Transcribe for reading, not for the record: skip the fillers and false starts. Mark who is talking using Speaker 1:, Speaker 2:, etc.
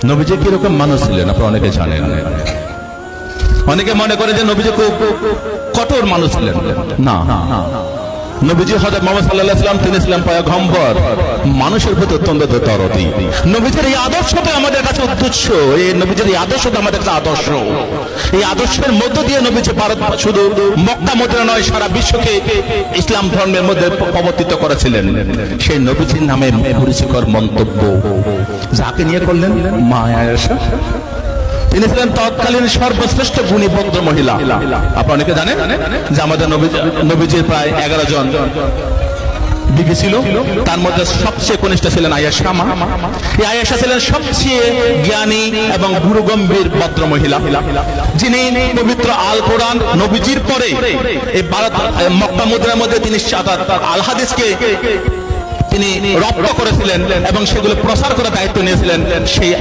Speaker 1: নবীজি কিরকম মানুষ ছিলেন আপনারা অনেকে জানেন। অনেকে মনে করে যে নবীজি খুব কঠোর মানুষ ছিলেন। না, নবীজি হযরত মুহাম্মদ সাল্লাল্লাহু আলাইহি ওয়াসাল্লাম তিনি ছিলেন পয়গম্বর, মানুষের প্রতি অত্যন্ত দরদি। নবীজির এই আদর্শটা আমাদের কাছে উদ্দেশ্য, এই নবীজির এই আদর্শটা আমাদের কাছে আদর্শ। এই আদর্শের মধ্য দিয়ে নবীজি ভারত শুধু মক্কা মদিনা নয় সারা বিশ্বকে ইসলাম ধর্মের মধ্যে প্রবর্তিত করেছিলেন। সেই নবীজির নামে পরিচিকর মন্তব্য যাকে নিয়ে করলেন মা আয়েশা, তিনি ছিলেন তৎকালীন সর্বশ্রেষ্ঠ গুণী ভদ্র মহিলা। আপনারা অনেকে জানেন যে আমাদের নবীজির প্রায় 11 জন বিবি ছিল, তার মধ্যে সবচেয়ে কনিষ্ঠ ছিলেন আয়েশা মা। এই আয়েশা ছিলেন সবচেয়ে জ্ঞানী এবং গুরুগম্ভীর ভদ্র মহিলা, যিনি পবিত্র আল কোরআন নবীজির পরে এই ভারত মক্কা মদিনার মধ্যে তিনি আল হাদিসকে তিনি রপ্ত করেছিলেন এবং সেগুলো প্রচার করার দায়িত্ব নিয়েছিলেন। সেই